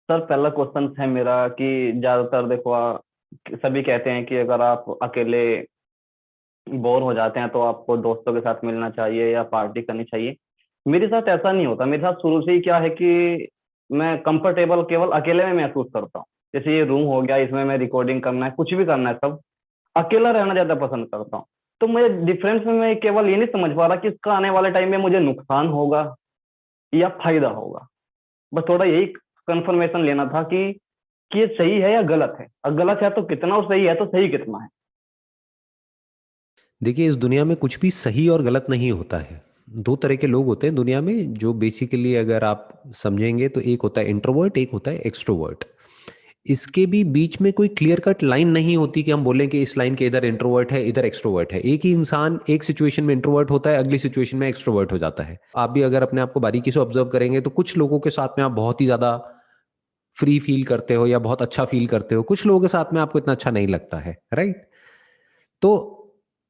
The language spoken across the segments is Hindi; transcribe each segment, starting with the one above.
सर पहला क्वेश्चन है मेरा कि ज्यादातर देखो सभी कहते हैं कि अगर आप अकेले बोर हो जाते हैं तो आपको दोस्तों के साथ मिलना चाहिए या पार्टी करनी चाहिए। मेरे साथ ऐसा नहीं होता। मेरे साथ शुरू से ही क्या है कि मैं कंफर्टेबल केवल अकेले में महसूस करता हूँ। जैसे ये रूम हो गया, इसमें मैं रिकॉर्डिंग करना है, कुछ भी करना है, सब अकेला रहना ज्यादा पसंद करता हूँ। तो मुझे डिफरेंस में मैं केवल ये नहीं समझ पा रहा कि इसका आने वाले टाइम में मुझे नुकसान होगा या फायदा होगा। बस थोड़ा यही कंफर्मेशन लेना था कि ये सही है या गलत है, और गलत है तो कितना, और सही है तो सही कितना है। देखिए, इस दुनिया में कुछ भी सही और गलत नहीं होता है। दो तरह के लोग होते हैं दुनिया में, जो बेसिकली अगर आप समझेंगे तो एक होता है इंट्रोवर्ट, एक होता है एक्सट्रोवर्ट। इसके भी बीच में कोई क्लियर कट लाइन नहीं होती कि हम बोलें कि इस लाइन के इधर इंट्रोवर्ट है इधर एक्सट्रोवर्ट है। एक ही इंसान एक सिचुएशन में इंट्रोवर्ट होता है, अगली सिचुएशन में एक्सट्रोवर्ट हो जाता है। आप भी अगर अपने आप को बारीकी से ऑब्जर्व करेंगे तो कुछ लोगों के साथ में आप बहुत ही ज्यादा फ्री फील करते हो या बहुत अच्छा फील करते हो, कुछ लोगों के साथ में आपको इतना अच्छा नहीं लगता है, राइट? तो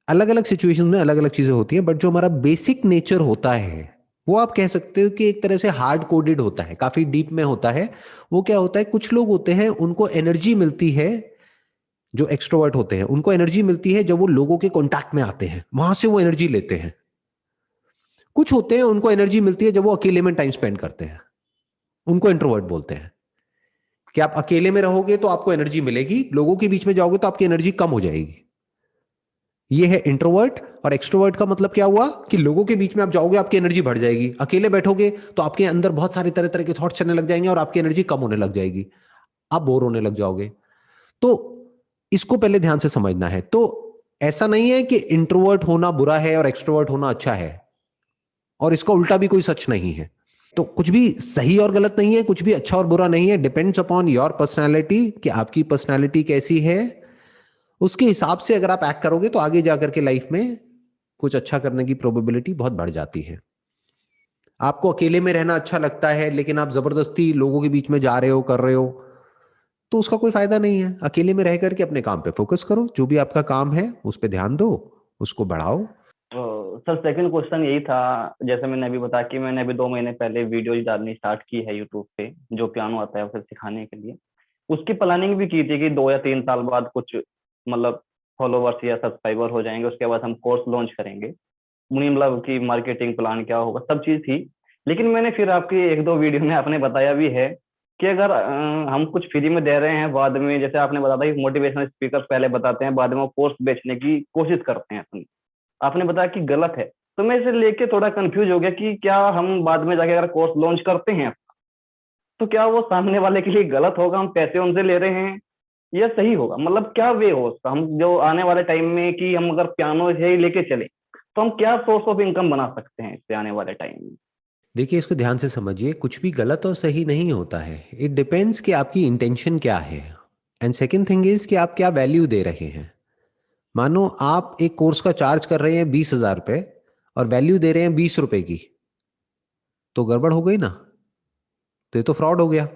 अलग अलग सिचुएशन में अलग अलग चीजें होती हैं, बट जो हमारा बेसिक नेचर होता है वो आप कह सकते हो कि एक तरह से हार्ड कोडेड होता है, काफी डीप में होता है। वो क्या होता है, कुछ लोग होते हैं उनको एनर्जी मिलती है, जो एक्सट्रोवर्ट होते हैं उनको एनर्जी मिलती है जब वो लोगों के कांटेक्ट में आते हैं, वहां से वो एनर्जी लेते हैं। कुछ होते हैं उनको एनर्जी मिलती है जब वो अकेले में टाइम स्पेंड करते हैं, उनको इंट्रोवर्ट बोलते हैं। कि आप अकेले में रहोगे तो आपको एनर्जी मिलेगी, लोगों के बीच में जाओगे तो आपकी एनर्जी कम हो जाएगी। ये है इंट्रोवर्ट। और एक्सट्रोवर्ट का मतलब क्या हुआ कि लोगों के बीच में आप जाओगे आपकी एनर्जी बढ़ जाएगी, अकेले बैठोगे तो आपके अंदर बहुत सारे तरह तरह के थॉट्स चलने लग जाएंगे और आपकी एनर्जी कम होने लग जाएगी, आप बोर होने लग जाओगे। तो इसको पहले ध्यान से समझना है। तो ऐसा नहीं है कि इंट्रोवर्ट होना बुरा है और एक्सट्रोवर्ट होना अच्छा है, और इसका उल्टा भी कोई सच नहीं है। तो कुछ भी सही और गलत नहीं है, कुछ भी अच्छा और बुरा नहीं है। डिपेंड्स अपॉन योर पर्सनैलिटी कि आपकी पर्सनैलिटी कैसी है। उसके हिसाब से अगर आप एक्ट करोगे तो आगे जाकर के लाइफ में कुछ अच्छा करने की प्रोबेबिलिटी बहुत बढ़ जाती है। आपको अकेले में रहना अच्छा लगता है लेकिन आप जबरदस्ती लोगों के बीच में जा रहे हो, कर रहे हो, तो उसका कोई फायदा नहीं है। अकेले में रह करके अपने काम पे फोकस करो, जो भी आपका काम है उस पर ध्यान दो, उसको बढ़ाओ। तो सर सेकंड क्वेश्चन यही था। जैसे मैंने अभी बताया कि मैंने अभी 2 महीने पहले वीडियोज डालनी स्टार्ट की है यूट्यूब पे, जो पियानो आता है उसे सिखाने के लिए। उसकी प्लानिंग भी की थी कि 2 या 3 साल बाद कुछ मतलब फॉलोवर्स या सब्सक्राइबर हो जाएंगे, उसके बाद हम कोर्स लॉन्च करेंगे। मुझे मतलब कि मार्केटिंग प्लान क्या होगा, सब चीज थी। लेकिन मैंने फिर आपकी 1-2 वीडियो में आपने बताया भी है कि अगर हम कुछ फ्री में दे रहे हैं, बाद में जैसे आपने बताया था कि मोटिवेशनल स्पीकर पहले बताते हैं, बाद में वो कोर्स बेचने की कोशिश करते हैं अपनी, आपने बताया कि गलत है। तो मैं इसे लेके थोड़ा कंफ्यूज हो गया कि क्या हम बाद में जाके अगर कोर्स लॉन्च करते हैं तो क्या वो सामने वाले के लिए गलत होगा, हम पैसे उनसे ले रहे हैं, या सही होगा? मतलब क्या वे हो उसका, हम जो आने वाले टाइम में कि हम अगर पियानो ही लेके चले तो हम क्या सोर्स ऑफ इनकम बना सकते हैं इससे आने वाले टाइम में? देखिए, इसको ध्यान से समझिए, कुछ भी गलत और सही नहीं होता है। इट डिपेंड्स कि आपकी इंटेंशन क्या है। एंड सेकेंड थिंग इज कि आप क्या वैल्यू दे रहे हैं। मानो आप एक कोर्स का चार्ज कर रहे हैं 20,000 रुपये और वैल्यू दे रहे हैं 20 रुपए की, तो गड़बड़ हो गई ना, तो ये तो फ्रॉड हो गया।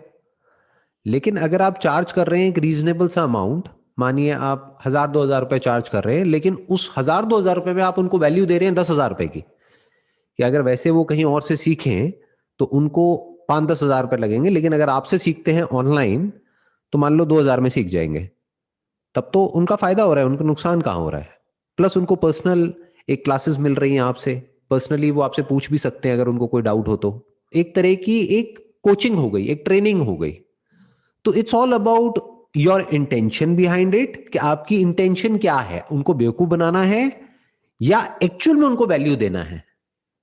लेकिन अगर आप चार्ज कर रहे हैं एक रीजनेबल सा अमाउंट, मानिए आप 1,000-2,000 रुपये चार्ज कर रहे हैं, लेकिन उस 1,000-2,000 रुपये में आप उनको वैल्यू दे रहे हैं 10,000 रुपये की, कि अगर वैसे वो कहीं और से सीखें तो उनको 5-10 हज़ार रुपये लगेंगे, लेकिन अगर आपसे सीखते हैं ऑनलाइन तो मान लो 2,000 में सीख जाएंगे, तब तो उनका फायदा हो रहा है, उनका नुकसान कहाँ हो रहा है? प्लस उनको पर्सनल एक क्लासेस मिल रही हैं आपसे, पर्सनली वो आपसे पूछ भी सकते हैं अगर उनको कोई डाउट हो तो। एक तरह की एक कोचिंग हो गई, एक ट्रेनिंग हो गई। तो it's all about your intention behind it, कि आपकी इंटेंशन क्या है, उनको बेवकूफ बनाना है या एक्चुअल में उनको वैल्यू देना है।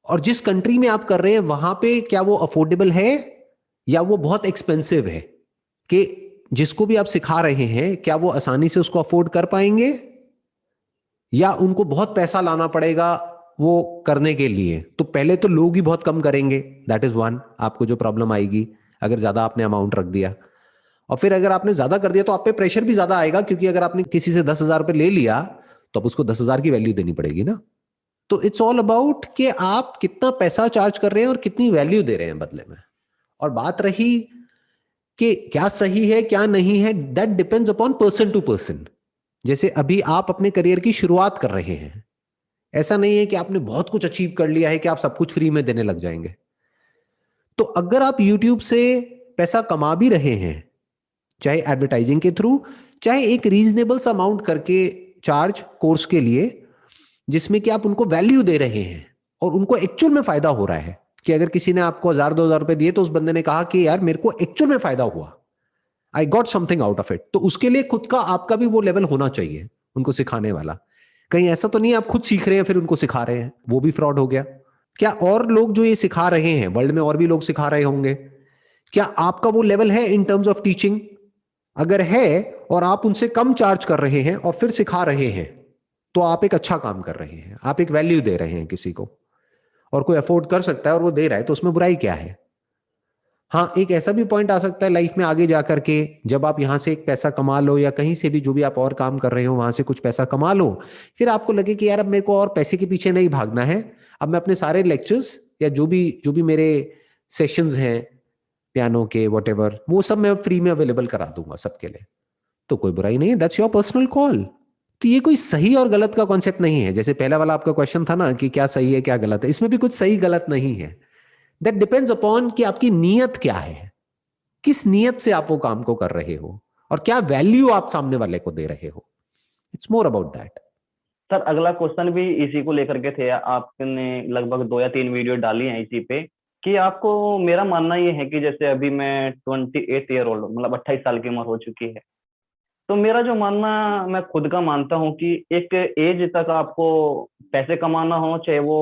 और जिस कंट्री में आप कर रहे हैं वहां पे क्या वो अफोर्डेबल है या वो बहुत एक्सपेंसिव है, कि जिसको भी आप सिखा रहे हैं क्या वो आसानी से उसको अफोर्ड कर पाएंगे या उनको बहुत पैसा लाना पड़ेगा वो करने के लिए। तो पहले तो लोग ही बहुत कम करेंगे, दैट इज वन, आपको जो प्रॉब्लम आएगी अगर ज्यादा आपने अमाउंट रख दिया। और फिर अगर आपने ज्यादा कर दिया तो आप पे प्रेशर भी ज्यादा आएगा, क्योंकि अगर आपने किसी से 10,000 रुपये ले लिया तो अब उसको 10,000 की वैल्यू देनी पड़ेगी ना। तो इट्स ऑल अबाउट कि आप कितना पैसा चार्ज कर रहे हैं और कितनी वैल्यू दे रहे हैं बदले में। और बात रही कि क्या सही है क्या नहीं है, that depends upon person to person. जैसे अभी आप अपने करियर की शुरुआत कर रहे हैं, ऐसा नहीं है कि आपने बहुत कुछ अचीव कर लिया है कि आप सब कुछ फ्री में देने लग जाएंगे। तो अगर आप YouTube से पैसा कमा भी रहे हैं, चाहे एडवर्टाइजिंग के थ्रू, चाहे एक रीजनेबल सा अमाउंट करके चार्ज कोर्स के लिए, जिसमें कि आप उनको वैल्यू दे रहे हैं और उनको एक्चुअल में फायदा हो रहा है। कि अगर किसी ने आपको 1,000-2,000 रुपए दिए तो उस बंदे ने कहा कि यार मेरे को एक्चुअल में फायदा हुआ, I got something out of it, तो उसके लिए खुद का आपका भी वो लेवल होना चाहिए उनको सिखाने वाला। कहीं ऐसा तो नहीं है आप खुद सीख रहे हैं फिर उनको सिखा रहे हैं, वो भी फ्रॉड हो गया। क्या और लोग जो ये सिखा रहे हैं वर्ल्ड में और भी लोग सिखा रहे होंगे, क्या आपका वो लेवल है इन टर्म्स ऑफ टीचिंग? अगर है और आप उनसे कम चार्ज कर रहे हैं और फिर सिखा रहे हैं तो आप एक अच्छा काम कर रहे हैं, आप एक वैल्यू दे रहे हैं किसी को, और कोई अफोर्ड कर सकता है और वो दे रहा है तो उसमें बुराई क्या है। हाँ, एक ऐसा भी पॉइंट आ सकता है लाइफ में आगे जाकर के, जब आप यहां से एक पैसा कमा लो या कहीं से भी जो भी आप और काम कर रहे हो वहां से कुछ पैसा कमा लो, फिर आपको लगे कि यार अब मेरे को और पैसे के पीछे नहीं भागना है, अब मैं अपने सारे लेक्चर्स या जो भी मेरे सेशंस हैं पियानो के वॉटेवर, वो सब मैं फ्री में अवेलेबल करा दूंगा सबके लिए, तो कोई बुराई नहीं है, दैट्स योर पर्सनल कॉल। तो ये कोई सही और गलत का कॉन्सेप्ट नहीं है। जैसे पहला वाला आपका क्वेश्चन था ना कि क्या सही है क्या गलत है, इसमें भी कुछ सही गलत नहीं है। दैट डिपेंड्स अपॉन कि आपकी नीयत क्या है, किस नीयत से आप वो काम को कर रहे हो और क्या वैल्यू आप सामने वाले को दे रहे हो। It's more about that. Sir अगला क्वेश्चन भी इसी को लेकर के थे, आपने लगभग 2 या 3 वीडियो डाली हैं इसी पे, कि आपको, मेरा मानना ये है कि जैसे अभी मैं 28 ईयर ओल्ड, मतलब 28 साल की उम्र हो चुकी है, तो मेरा जो मानना, मैं खुद का मानता हूँ कि एक एज तक आपको पैसे कमाना हो, चाहे वो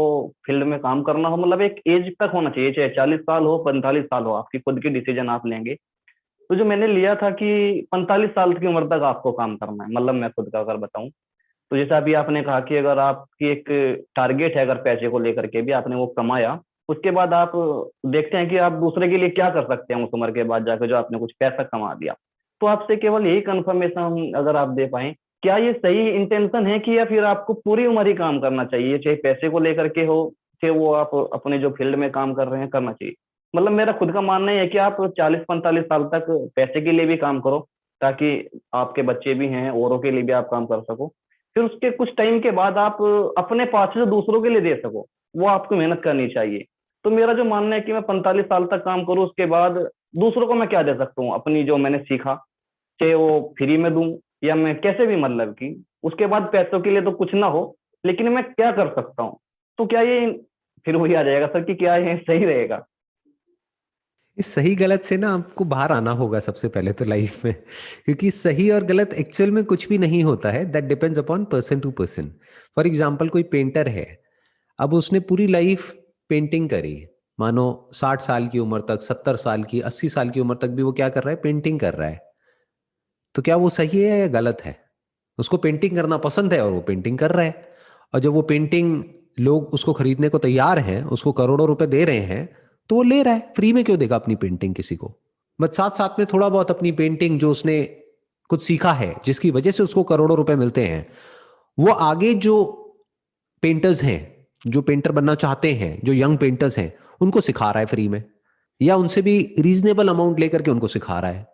फील्ड में काम करना हो, मतलब एक एज तक होना चाहिए, चाहे 40 साल हो 45 साल हो, आपकी खुद की डिसीजन आप लेंगे। तो जो मैंने लिया था कि 45 साल की उम्र तक आपको काम करना है, मतलब मैं खुद का अगर बताऊं, तो जैसे अभी आपने कहा कि अगर आपकी एक टारगेट है, अगर पैसे को लेकर के भी आपने वो कमाया, उसके बाद आप देखते हैं कि आप दूसरे के लिए क्या कर सकते हैं उस उम्र के बाद जाकर, जो आपने कुछ पैसा कमा दिया। तो आपसे केवल यही कंफर्मेशन अगर आप दे पाए, क्या ये सही इंटेंशन है कि, या फिर आपको पूरी उम्र ही काम करना चाहिए, चाहे पैसे को लेकर के हो, चाहे वो आप अपने जो फील्ड में काम कर रहे हैं करना चाहिए। मतलब मेरा खुद का मानना है कि आप 40-45 साल तक पैसे के लिए भी काम करो, ताकि आपके बच्चे भी हैं, औरों के लिए भी आप काम कर सको, फिर उसके कुछ टाइम के बाद आप अपने पास से दूसरों के लिए दे सको, वो आपको मेहनत करनी चाहिए। तो मेरा जो मानना है कि मैं 45 साल तक काम करूं, उसके बाद दूसरों को मैं क्या दे सकता हूँ, अपनी जो मैंने सीखा, चाहे वो फ्री में दूं या मैं कैसे भी, मतलब कि उसके बाद पैसों के लिए तो कुछ ना हो, लेकिन मैं क्या कर सकता हूँ। तो क्या ये, फिर वही आ जाएगा सर कि क्या ये सही रहेगा? इस सही गलत से ना आपको बाहर आना होगा सबसे पहले तो लाइफ में, क्योंकि सही और गलत एक्चुअल में कुछ भी नहीं होता है। That depends upon person to person. For example कोई पेंटर है, अब उसने पूरी लाइफ पेंटिंग करी, मानो 60 साल की उम्र तक, 70 साल की, 80 साल की उम्र तक भी वो क्या कर रहा है, पेंटिंग कर रहा है, तो क्या वो सही है या गलत है? उसको पेंटिंग करना पसंद है और वो पेंटिंग कर रहा है, और जब वो पेंटिंग लोग उसको खरीदने को तैयार हैं, उसको करोड़ों रुपए दे रहे हैं, तो वो ले रहा है। फ्री में क्यों देगा अपनी पेंटिंग किसी को? बस साथ साथ में थोड़ा बहुत अपनी पेंटिंग जो उसने कुछ सीखा है, जिसकी वजह से उसको करोड़ों रुपए मिलते हैं, वो आगे जो पेंटर्स हैं, जो पेंटर बनना चाहते हैं, जो यंग पेंटर्स हैं, उनको सिखा रहा है फ्री में, या उनसे भी रीजनेबल अमाउंट लेकर के उनको सिखा रहा है।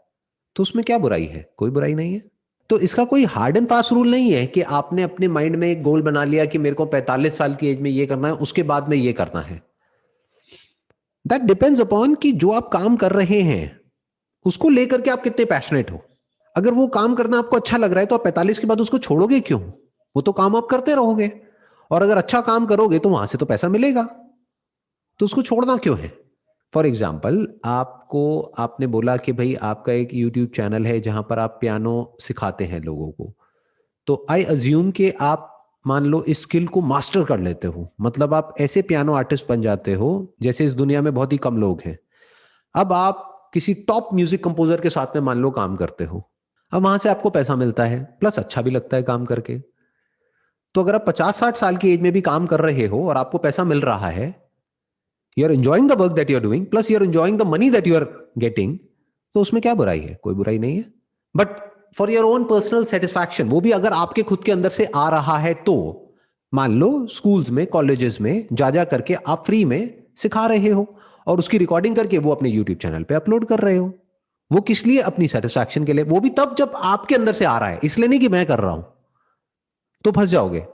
तो उसमें क्या बुराई है? कोई बुराई नहीं है। तो इसका कोई हार्ड एंड फास्ट रूल नहीं है कि आपने अपने माइंड में एक गोल बना लिया कि मेरे को 45 साल की एज में ये करना है, उसके बाद में ये करना है। दैट डिपेंड्स अपॉन कि जो आप काम कर रहे हैं उसको लेकर के आप कितने पैशनेट हो। अगर वो काम करना आपको अच्छा लग रहा है तो आप 45 के बाद उसको छोड़ोगे क्यों? वो तो काम आप करते रहोगे, और अगर अच्छा काम करोगे तो वहां से तो पैसा मिलेगा, तो उसको छोड़ना क्यों है? फॉर एग्जाम्पल, आपको, आपने बोला कि भाई आपका एक यूट्यूब चैनल है जहां पर आप पियानो सिखाते हैं लोगों को, तो आई अज्यूम कि आप मान लो इस स्किल को मास्टर कर लेते हो, मतलब आप ऐसे पियानो आर्टिस्ट बन जाते हो जैसे इस दुनिया में बहुत ही कम लोग हैं। अब आप किसी टॉप म्यूजिक कंपोजर के साथ में मान लो काम करते हो, अब वहां से आपको पैसा मिलता है, प्लस अच्छा भी लगता है काम करके। तो अगर आप 50-60 साल की एज में भी काम कर रहे हो और आपको पैसा मिल रहा है, you are enjoying the work that you are doing, plus you are enjoying the money that you are getting, तो उसमें क्या बुराई है? कोई बुराई नहीं है। But for your own personal satisfaction, वो भी अगर आपके खुद के अंदर से आ रहा है तो, मान लो स्कूल्स में, कॉलेजेस में जा जा करके आप फ्री में सिखा रहे हो और उसकी रिकॉर्डिंग करके वो अपने यूट्यूब चैनल पे अपलोड कर रहे हो, वो किस लिए? अपनी सेटिस्फैक्शन के लिए। वो भी तब जब आपके अंदर से आ रहा है, इसलिए नहीं कि मैं कर रहा हूं, तो फंस जाओगे।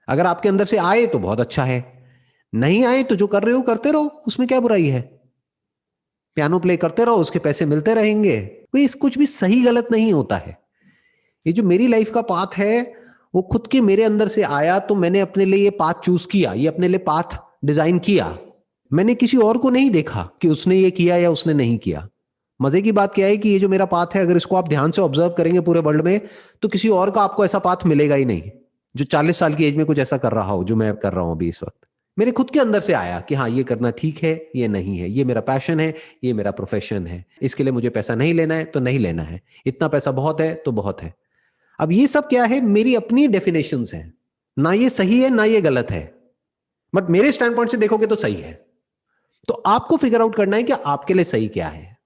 अगर आपके अंदर से आए तो बहुत अच्छा है, नहीं आए तो जो कर रहे हो करते रहो, उसमें क्या बुराई है? पियानो प्ले करते रहो, उसके पैसे मिलते रहेंगे। कोई कुछ भी सही गलत नहीं होता है। ये जो मेरी लाइफ का पाथ है वो खुद के मेरे अंदर से आया, तो मैंने अपने लिए ये पाथ चूज किया, ये अपने लिए पाथ डिजाइन किया। मैंने किसी और को नहीं देखा कि उसने ये किया या उसने नहीं किया। मजे की बात क्या है कि ये जो मेरा पाथ है, अगर इसको आप ध्यान से ऑब्जर्व करेंगे पूरे वर्ल्ड में, तो किसी और का आपको ऐसा पाथ मिलेगा ही नहीं जो 40 साल की एज में कुछ ऐसा कर रहा हो जो मैं कर रहा हूं अभी इस वक्त। मेरे खुद के अंदर से आया कि हाँ, ये करना ठीक है, ये नहीं है, ये मेरा पैशन है, ये मेरा प्रोफेशन है, इसके लिए मुझे पैसा नहीं लेना है तो नहीं लेना है, इतना पैसा बहुत है तो बहुत है। अब ये सब क्या है, मेरी अपनी डेफिनेशंस हैं, ना ये सही है ना ये गलत है, बट मेरे स्टैंड पॉइंट से देखोगे तो सही है। तो आपको फिगर आउट करना है कि आपके लिए सही क्या है,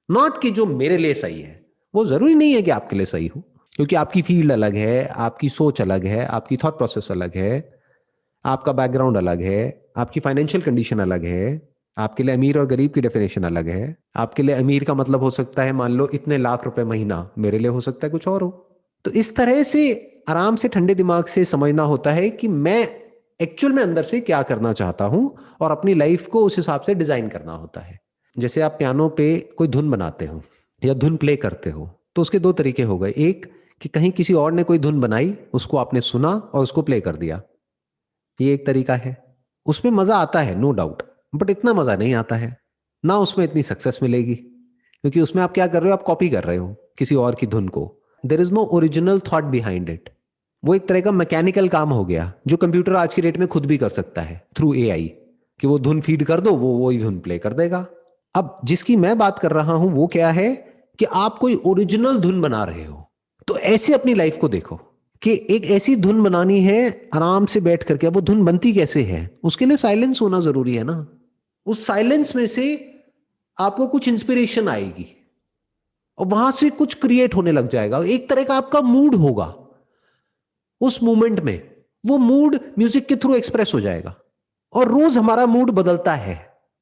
नॉट कि जो मेरे लिए सही है। वो जरूरी नहीं है कि आपके लिए सही हो, क्योंकि आपकी फील्ड अलग है, आपकी सोच अलग है, आपकी थॉट प्रोसेस अलग है, आपका बैकग्राउंड अलग है, आपकी फाइनेंशियल कंडीशन अलग है। आपके लिए अमीर और गरीब की डेफिनेशन अलग है। आपके लिए अमीर का मतलब हो सकता है मान लो इतने लाख रुपए महीना, मेरे लिए हो सकता है कुछ और हो। तो इस तरह से आराम से ठंडे दिमाग से समझना होता है कि मैं एक्चुअल में अंदर से क्या करना चाहता हूं, और अपनी लाइफ को उस हिसाब से डिजाइन करना होता है। जैसे आप पियानो पे कोई धुन बनाते हो या धुन प्ले करते हो, तो उसके दो तरीके हो गए। एक कि कहीं किसी और ने कोई धुन बनाई, उसको आपने सुना और उसको प्ले कर दिया, ये एक तरीका है। उसमें मजा आता है नो डाउट, बट इतना मजा नहीं आता है, ना उसमें इतनी सक्सेस मिलेगी, क्योंकि उसमें आप क्या कर रहे हो, आप कॉपी कर रहे हो किसी और की धुन को। There is no original thought behind it. वो एक तरह का मैकेनिकल काम हो गया जो कंप्यूटर आज की डेट में खुद भी कर सकता है थ्रू एआई, कि वो धुन फीड कर दो, वो वही धुन प्ले कर देगा। अब जिसकी मैं बात कर रहा हूं वो क्या है कि आप कोई ओरिजिनल धुन बना रहे हो। तो ऐसे अपनी लाइफ को देखो कि एक ऐसी धुन बनानी है आराम से बैठ करके। अब वो धुन बनती कैसे है, उसके लिए साइलेंस होना जरूरी है ना। उस साइलेंस में से आपको कुछ इंस्पिरेशन आएगी और वहां से कुछ क्रिएट होने लग जाएगा, एक तरह का आपका मूड होगा उस मोमेंट में। वो मूड म्यूजिक के थ्रू एक्सप्रेस हो जाएगा। और रोज हमारा मूड बदलता है,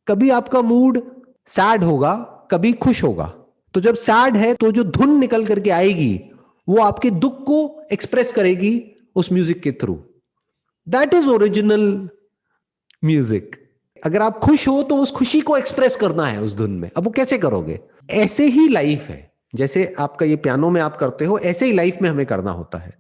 कभी आपका मूड सैड होगा, कभी खुश होगा। तो जब सैड है तो जो धुन निकल करके आएगी वो आपके दुख को एक्सप्रेस करेगी उस म्यूजिक के through. That is original music. अगर आप खुश हो तो उस खुशी को एक्सप्रेस करना है उस धुन में। अब वो कैसे करोगे? ऐसे ही लाइफ है, जैसे आपका ये पियानो में आप करते हो, ऐसे ही लाइफ में हमें करना होता है।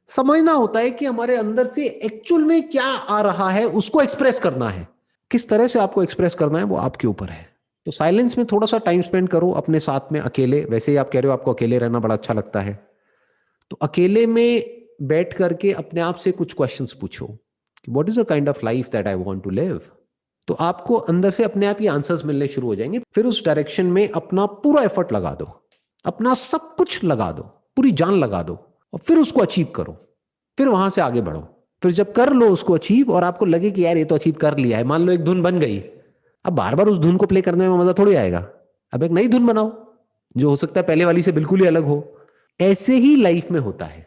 समझना होता है कि हमारे अंदर से एक्चुअल में क्या आ रहा है, उसको एक्सप्रेस करना है। किस तरह से आपको एक्सप्रेस करना है वो आपके ऊपर है। तो साइलेंस में थोड़ा सा टाइम स्पेंड करो अपने साथ में, अकेले। वैसे ही आप कह रहे हो आपको अकेले रहना बड़ा अच्छा लगता है, तो अकेले में बैठ करके अपने आप से कुछ क्वेश्चंस पूछो कि what is the kind of life that I want to live. तो आपको अंदर से अपने आप ही आंसर्स मिलने शुरू हो जाएंगे। फिर उस डायरेक्शन में अपना पूरा एफर्ट लगा दो, अपना सब कुछ लगा दो, पूरी जान लगा दो, और फिर उसको अचीव करो। फिर वहां से आगे बढ़ो। फिर जब कर लो उसको अचीव और आपको लगे कि यार ये तो अचीव कर लिया है, मान लो एक धुन बन गई, अब बार बार उस धुन को प्ले करने में मजा थोड़ी आएगा। अब एक नई धुन बनाओ जो हो सकता है पहले वाली से बिल्कुल ही अलग हो। ऐसे ही लाइफ में होता है।